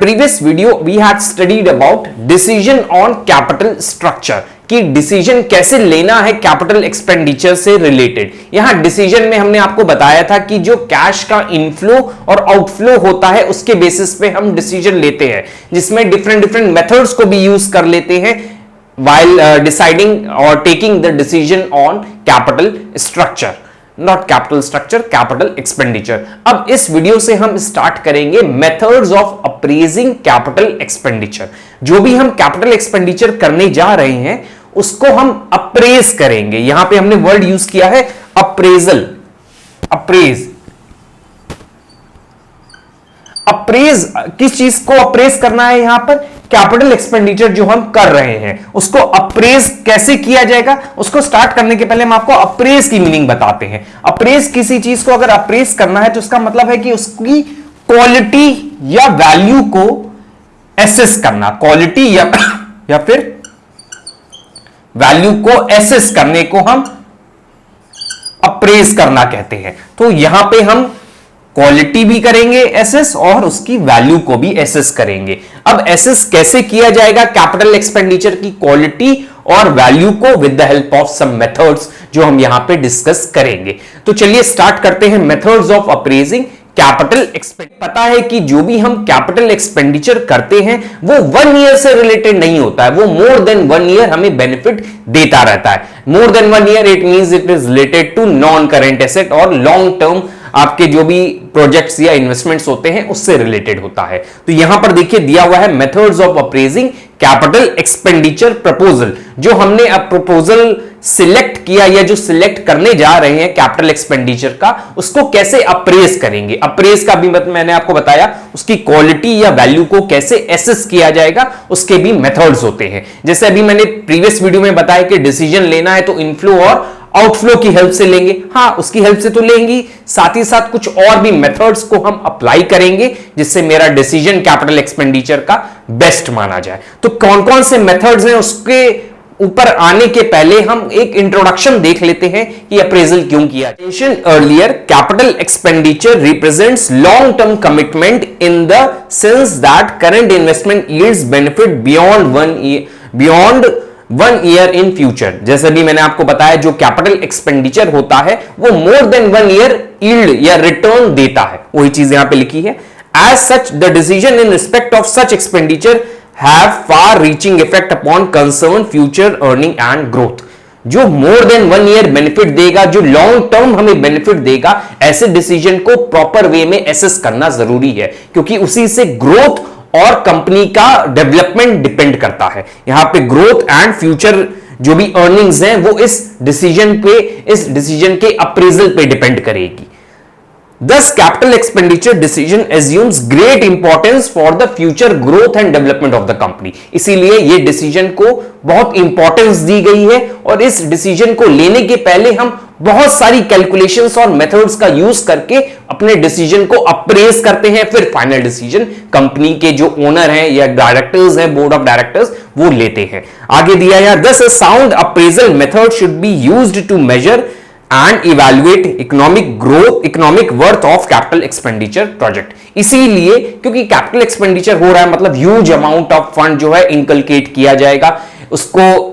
previous video we had studied about decision on capital structure कि decision कैसे लेना है कैपिटल एक्सपेंडिचर से रिलेटेड। यहां डिसीजन में हमने आपको बताया था कि जो कैश का इनफ्लो और आउटफ्लो होता है उसके बेसिस पे हम डिसीजन लेते हैं, जिसमें डिफरेंट मेथड्स को भी यूज कर लेते हैं while deciding or taking the decision on capital structure, not capital structure, capital expenditure। अब इस वीडियो से हम स्टार्ट करेंगे methods of appraising capital expenditure। जो भी हम कैपिटल एक्सपेंडिचर करने जा रहे हैं उसको हम अप्रेज करेंगे। यहां पे हमने वर्ड यूज किया है अप्रेजल, अप्रेज। अप्रेज किस चीज को अप्रेज करना है? यहां पर कैपिटल एक्सपेंडिचर जो हम कर रहे हैं उसको अप्रेज कैसे किया जाएगा, उसको स्टार्ट करने के पहले हम आपको अप्रेज की मीनिंग बताते हैं। अप्रेज किसी चीज को अगर अप्रेज करना है तो उसका मतलब है कि उसकी क्वालिटी या वैल्यू को एसेस करना, क्वालिटी या फिर वैल्यू को एसेस करने को हम अप्रेज करना कहते हैं। तो यहां पे हम क्वालिटी भी करेंगे एसेस और उसकी वैल्यू को भी एसेस करेंगे। अब एसेस कैसे किया जाएगा कैपिटल एक्सपेंडिचर की क्वालिटी और वैल्यू को, with the help of some methods जो हम यहां पे डिस्कस करेंगे। तो चलिए स्टार्ट करते हैं methods of appraising capital expenditure. पता है कि जो भी हम कैपिटल एक्सपेंडिचर करते हैं वो 1 ईयर से रिलेटेड नहीं होता है, वो मोर देन 1 ईयर हमें बेनिफिट देता रहता है। More than 1 year it means it is related to non current asset और लॉन्ग टर्म आपके जो भी प्रोजेक्ट्स या इन्वेस्टमेंट्स होते हैं उससे रिलेटेड होता है। तो यहां पर देखिए दिया हुआ है methods of appraising capital expenditure proposal. जो हमने अब प्रपोजल सिलेक्ट किया या जो सिलेक्ट करने जा रहे हैं कैपिटल एक्सपेंडिचर का, उसको कैसे अप्रेज करेंगे। अप्रेज का भी मैंने आपको बताया, उसकी क्वालिटी या वैल्यू को कैसे एसेस किया जाएगा उसके भी मेथड्स होते हैं। जैसे अभी मैंने प्रीवियस वीडियो में बताया कि डिसीजन लेना है तो इनफ्लो और आउटफ्लो की हेल्प से लेंगे। हाँ, उसकी हेल्प से तो लेंगे, साथ ही साथ कुछ और भी मेथड्स को हम अप्लाई करेंगे जिससे मेरा डिसीजन कैपिटल एक्सपेंडिचर का बेस्ट माना जाए। तो कौन कौन से मेथड्स हैं उसके ऊपर आने के पहले हम एक इंट्रोडक्शन देख लेते हैं कि अप्रेजल क्यों किया। Earlier capital expenditure represents long term commitment in the sense that current investment yields benefit beyond 1 year in future. जैसे भी मैंने आपको बताया, जो कैपिटल एक्सपेंडिचर होता है वो मोर देन 1 ईयर यील्ड या रिटर्न देता है, वही चीज यहां पे लिखी है। As such the decision in respect of such expenditure have far reaching effect upon concern future earning and growth. जो मोर देन 1 ईयर बेनिफिट देगा, जो लॉन्ग टर्म हमें बेनिफिट देगा, ऐसे डिसीजन को प्रॉपर वे में एसेस करना जरूरी है, क्योंकि उसी से ग्रोथ और कंपनी का डेवलपमेंट डिपेंड करता है। यहां पे ग्रोथ एंड फ्यूचर जो भी अर्निंग्स हैं वो इस डिसीजन के अप्रेजल पे डिपेंड करेगी। Thus, capital expenditure decision assumes great importance for the future growth and development of the company। इसीलिए ये डिसीजन को बहुत इंपॉर्टेंस दी गई है और इस डिसीजन को लेने के पहले हम बहुत सारी कैलकुलेशंस और मेथड्स का यूज करके अपने डिसीजन को अप्रेज करते हैं, फिर फाइनल डिसीजन कंपनी के जो ओनर हैं या डायरेक्टर्स हैं, बोर्ड ऑफ डायरेक्टर्स, वो लेते हैं। आगे दिया है, thus a sound appraisal method should be used to measure and evaluate economic worth of capital expenditure project। इसीलिए क्योंकि कैपिटल एक्सपेंडिचर हो रहा है मतलब ह्यूज अमाउंट ऑफ फंड जो है इनकलकेट किया जाएगा, उसको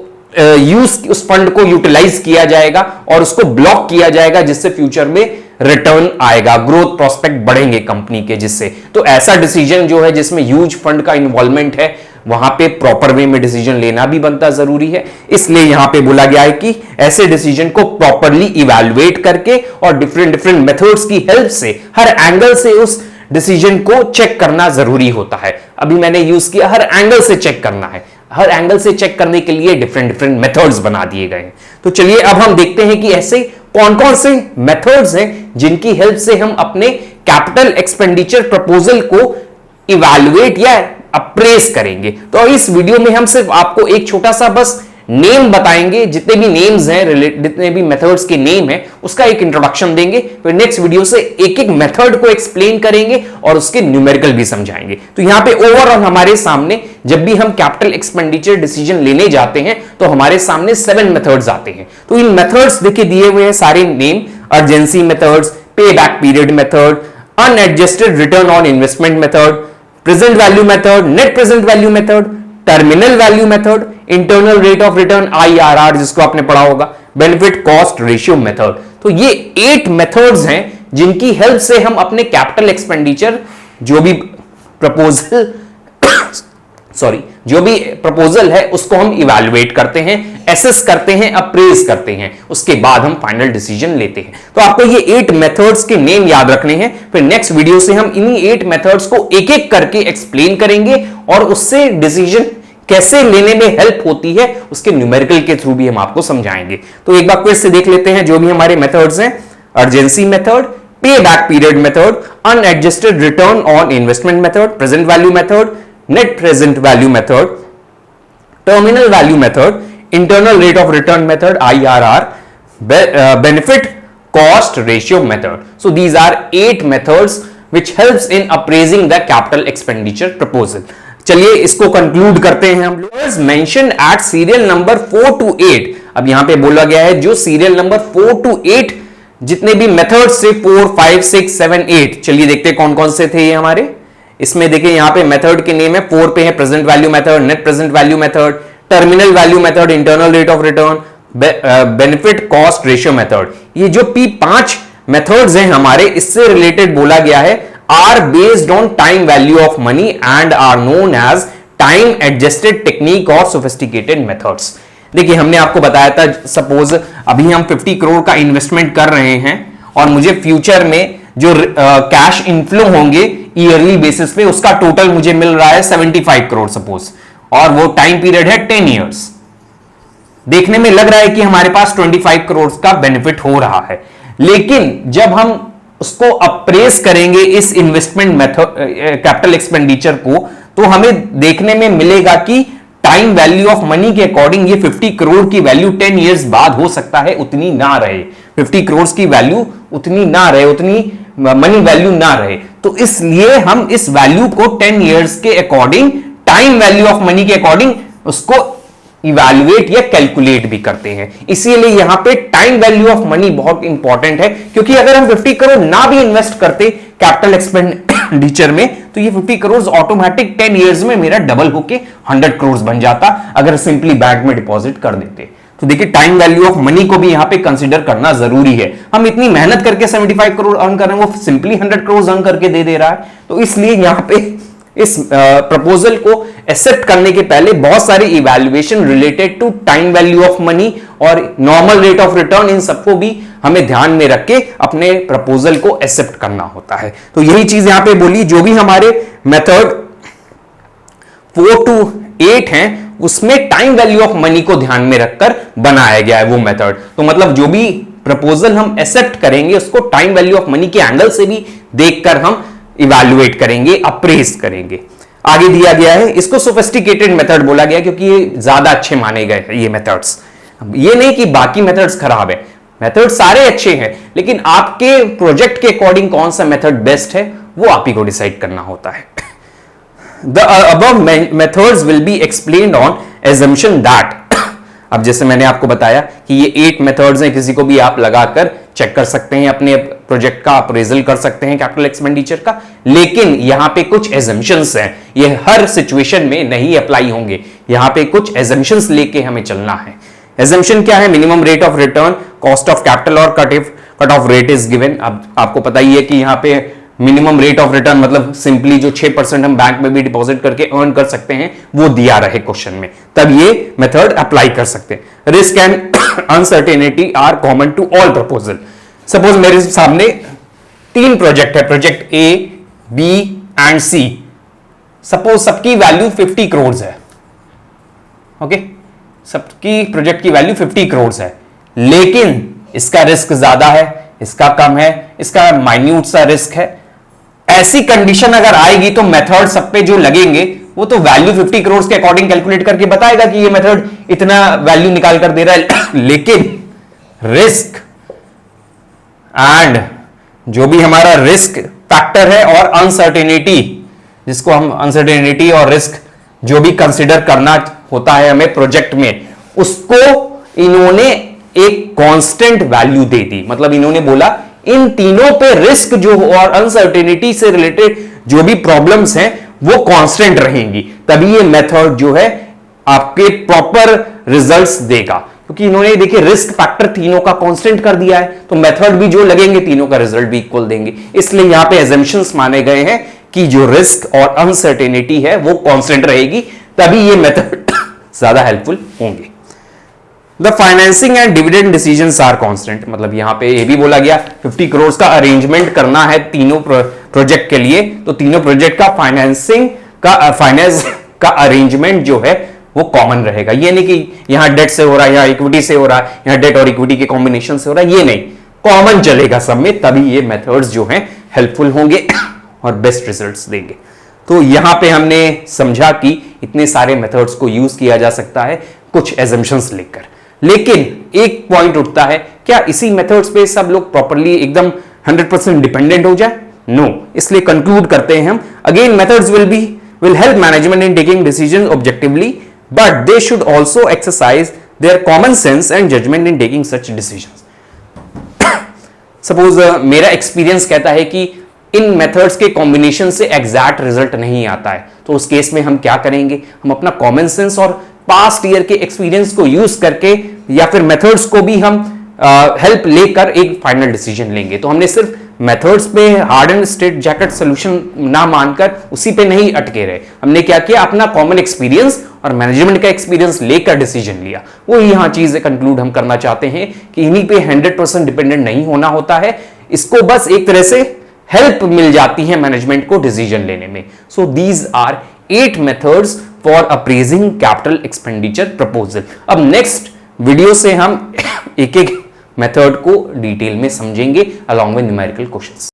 उस फंड को यूटिलाइज किया जाएगा और उसको ब्लॉक किया जाएगा, जिससे फ्यूचर में रिटर्न आएगा, ग्रोथ प्रोस्पेक्ट बढ़ेंगे कंपनी के, जिससे तो ऐसा डिसीजन जो है जिसमें ह्यूज फंड का इन्वॉल्वमेंट है वहां पे प्रॉपर वे में डिसीजन लेना भी बनता जरूरी है। इसलिए यहां पे बोला गया है कि ऐसे डिसीजन को प्रॉपरली इवैल्यूएट करके और डिफरेंट मेथड्स की हेल्प से हर एंगल से उस डिसीजन को चेक करना जरूरी होता है। अभी मैंने यूज किया हर एंगल से चेक करना है, हर एंगल से चेक करने के लिए डिफरेंट मेथड्स बना दिए गए हैं। तो चलिए अब हम देखते हैं कि ऐसे कौन कौन से मेथड्स हैं जिनकी हेल्प से हम अपने कैपिटल एक्सपेंडिचर प्रपोजल को इवैल्यूएट या अप्रेस करेंगे। तो इस वीडियो में हम सिर्फ आपको एक छोटा सा बस नेम बताएंगे, जितने भी नेम्स हैं, जितने भी मेथड्स के नेम हैं उसका एक इंट्रोडक्शन देंगे, फिर नेक्स्ट वीडियो से एक एक मेथड को एक्सप्लेन करेंगे और उसके न्यूमेरिकल भी समझाएंगे। तो यहां पे ओवरऑल हमारे सामने जब भी हम कैपिटल एक्सपेंडिचर डिसीजन लेने जाते हैं तो हमारे सामने 7 मेथड्स आते हैं। तो इन मेथड्स देखिए दिए हुए हैं सारे नेम, अर्जेंसी मेथड्स, पे back period method, unadjusted return on investment method, present value method, net present value method, terminal value method, internal rate of return IRR जिसको आपने पढ़ा होगा, बेनिफिट कॉस्ट रेशियो मेथड। तो ये 8 मेथड्स हैं जिनकी help से हम अपने कैपिटल एक्सपेंडिचर जो भी प्रपोजल है उसको हम इवैल्यूएट करते हैं, एसेस करते हैं, अप्रेज करते हैं, उसके बाद हम फाइनल डिसीजन लेते हैं। तो आपको ये 8 मेथड्स के नेम याद रखने हैं। फिर नेक्स्ट वीडियो से हम इन्हीं 8 मेथड्स को एक एक करके एक्सप्लेन करेंगे और उससे डिसीजन कैसे लेने में हेल्प होती है उसके न्यूमेरिकल के थ्रू भी हम आपको समझाएंगे। तो एक बार क्विज से देख लेते हैं जो भी हमारे मेथड्स हैं। Urgency method, pay back period method, unadjusted return on investment method, present value method, net present value method, terminal value method, internal rate of return method IRR, benefit cost ratio method. So these are 8 methods which helps in appraising the capital expenditure proposal। चलिए इसको conclude करते हैं हम लोग। Mention at serial number 4 to 8। अब यहां पे बोला गया है जो सीरियल नंबर 4 to 8 जितने भी मेथड्स से 4, 5, 6, 7, 8, चलिए देखते हैं कौन कौन से थे ये हमारे। इसमें देखिए यहां पे मेथड के नेम है, 4 पे है present value method, net present value method, terminal value method, internal rate of return, benefit cost ratio method. ये जो P5 मेथड्स हैं हमारे, इससे रिलेटेड बोला गया है are based on time value of money and are known as time adjusted technique और sophisticated methods. देखिए हमने आपको बताया था, सपोज अभी हम 50 करोड़ का इन्वेस्टमेंट कर रहे हैं और मुझे फ्यूचर में जो कैश इनफ्लो होंगे ईयरली बेसिस पे उसका टोटल मुझे मिल रहा है 75 करोड़ सपोज, और वो टाइम पीरियड है 10 ईयर्स। देखने में लग रहा है कि हमारे पास 25 करोड़ का बेनिफिट हो रहा है, लेकिन जब हम उसको अप्रेस करेंगे इस इन्वेस्टमेंट मेथड कैपिटल एक्सपेंडिचर को, तो हमें देखने में मिलेगा कि टाइम वैल्यू ऑफ मनी के अकॉर्डिंग ये 50 करोड़ की वैल्यू 10 इयर्स बाद हो सकता है उतनी ना रहे, 50 करोड़ की वैल्यू उतनी ना रहे, उतनी मनी वैल्यू ना रहे। तो इसलिए हम इस वैल्यू को 10 इयर्स के according, time value of money के अकॉर्डिंग उसको इवैल्यूएट या कैलकुलेट भी करते हैं। इसीलिए यहां पे टाइम वैल्यू ऑफ मनी बहुत इंपॉर्टेंट है, क्योंकि अगर हम 50 करोड़ ना भी इन्वेस्ट करते कैपिटल एक्सपेंडिचर में, तो ये 50 करोड़ ऑटोमेटिक 10 इयर्स में मेरा डबल होके 100 करोड़ बन जाता अगर सिंपली बैंक में डिपॉजिट कर देते। तो देखिए टाइम वैल्यू ऑफ मनी को भी यहां पे कंसीडर करना जरूरी है। हम इतनी मेहनत करके 75 करोड़ अर्न कर रहे हैं, वो सिंपली 100 करोड़ अर्न करके दे रहा है। तो इसलिए यहां पे इस प्रपोजल को एक्सेप्ट करने के पहले बहुत सारी evaluation related to time value of money और नॉर्मल रेट ऑफ रिटर्न, इन सबको भी हमें ध्यान में रख के अपने प्रपोजल को एक्सेप्ट करना होता है। तो यही चीज यहां पे बोली, जो भी हमारे मेथड 4 to 8 हैं उसमें टाइम वैल्यू ऑफ मनी को ध्यान में रखकर बनाया गया है वो मेथड। तो मतलब जो भी प्रपोजल हम एक्सेप्ट करेंगे उसको टाइम वैल्यू ऑफ मनी के एंगल से भी देखकर हम इवैल्यूएट करेंगे, अप्रेज करेंगे। आगे दिया गया है, इसको सोफिस्टिकेटेड मेथड बोला गया क्योंकि ये ज्यादा अच्छे माने गए ये मेथड्स। ये नहीं कि बाकी मेथड्स खराब है, मेथड सारे अच्छे हैं, लेकिन आपके प्रोजेक्ट के अकॉर्डिंग कौन सा मेथड बेस्ट है वो आप ही को डिसाइड करना होता है। The above methods will be explained on assumption that अब जैसे मैंने आपको बताया कि ये 8 मेथड्स हैं, किसी को भी आप लगाकर चेक कर सकते हैं, अपने प्रोजेक्ट का अप्रेजल कर सकते हैं कैपिटल एक्सपेंडिचर का, लेकिन यहां पे कुछ एजम्पशंस हैं, ये हर सिचुएशन में नहीं अप्लाई होंगे। यहां पे कुछ एजम्पशंस लेके हमें चलना है। एजम्पशन क्या है? Minimum rate of return, cost of capital और cut off rate is given. अब आपको पता ही है कि यहां पे मिनिमम रेट ऑफ रिटर्न मतलब सिंपली जो 6% हम बैंक में भी डिपॉजिट करके अर्न कर सकते हैं वो दिया रहे क्वेश्चन में, तब ये मेथड अप्लाई कर सकते हैं। Risk and uncertainty are common to all proposal. Suppose मेरे सामने 3 प्रोजेक्ट है, project A, B and C. Suppose सबकी वैल्यू 50 करोड़ है, ओके, सबकी प्रोजेक्ट की वैल्यू 50 करोड़ है, लेकिन इसका रिस्क ज्यादा है, इसका कम है, इसका माइन्यूट सा रिस्क है। ऐसी कंडीशन अगर आएगी तो मेथड सब पे जो लगेंगे वो तो वैल्यू 50 करोड़ के अकॉर्डिंग कैलकुलेट करके बताएगा कि ये मेथड इतना वैल्यू निकाल कर दे रहा है, लेकिन रिस्क एंड जो भी हमारा रिस्क फैक्टर है और अनसर्टेनिटी, जिसको हम अनसर्टेनिटी और रिस्क जो भी कंसिडर करना होता है हमें प्रोजेक्ट में, उसको इन्होंने एक कांस्टेंट वैल्यू दे दी। मतलब इन्होंने बोला इन तीनों पे रिस्क जो और अनसर्टेनिटी से रिलेटेड जो भी प्रॉब्लम्स हैं वो कांस्टेंट रहेंगी, तभी ये मेथड जो है आपके प्रॉपर रिजल्ट्स देगा। क्योंकि इन्होंने देखिए रिस्क फैक्टर तीनों का कांस्टेंट कर दिया है, तो मेथड भी जो लगेंगे तीनों का रिजल्ट भी इक्वल देंगे। इसलिए यहां पे एजम्पशंस माने गए हैं कि जो रिस्क और अनसर्टेनिटी है वो कांस्टेंट रहेगी, तभी ये मेथड ज्यादा हेल्पफुल होंगे। The financing and dividend decisions are constant, मतलब यहां पे ये भी बोला गया 50 करोड़ का अरेंजमेंट करना है तीनों प्रोजेक्ट के लिए, तो तीनों प्रोजेक्ट का फाइनेंस का अरेंजमेंट जो है वो कॉमन रहेगा। ये नहीं कि यहां डेट से हो रहा है, यहां इक्विटी से हो रहा है, यहां डेट और इक्विटी के कॉम्बिनेशन से हो रहा है, ये नहीं, कॉमन चलेगा सब में, तभी ये मेथड्स जो हैं हेल्पफुल होंगे और बेस्ट रिजल्ट्स देंगे। तो यहां पे हमने समझा कि इतने सारे मेथड्स को यूज किया जा सकता है कुछ एजम्पशंस लेकर, लेकिन एक पॉइंट उठता है, क्या इसी मेथड्स पे सब लोग प्रॉपरली एकदम 100% डिपेंडेंट हो जाए? नो। इसलिए कंक्लूड करते हैं हम, again methods will help management in taking decisions objectively, but they should also exercise their common sense and judgment in taking such decisions. Suppose मेरा एक्सपीरियंस कहता है कि इन मेथड्स के कॉम्बिनेशन से एग्जैक्ट रिजल्ट नहीं आता है, तो उस केस में हम क्या करेंगे, हम अपना कॉमन सेंस और पास्ट ईयर के एक्सपीरियंस को यूज करके या फिर मेथड्स को भी हम हेल्प लेकर एक फाइनल डिसीजन लेंगे। तो हमने सिर्फ मेथड्स पे hard and straight jacket solution ना मानकर उसी पे नहीं अटके रहे, हमने क्या किया, अपना कॉमन एक्सपीरियंस और मैनेजमेंट का एक्सपीरियंस लेकर डिसीजन लिया। वो यहां चीज कंक्लूड हम करना चाहते हैं कि इन्हीं पे 100% डिपेंडेंट नहीं होना होता है, इसको बस एक तरह से हेल्प मिल जाती है मैनेजमेंट को डिसीजन लेने में। So these are 8 methods for appraising capital expenditure proposal. अब नेक्स्ट वीडियो से हम एक एक मेथड को डिटेल में समझेंगे अलॉन्ग विद न्यूमेरिकल क्वेश्चंस।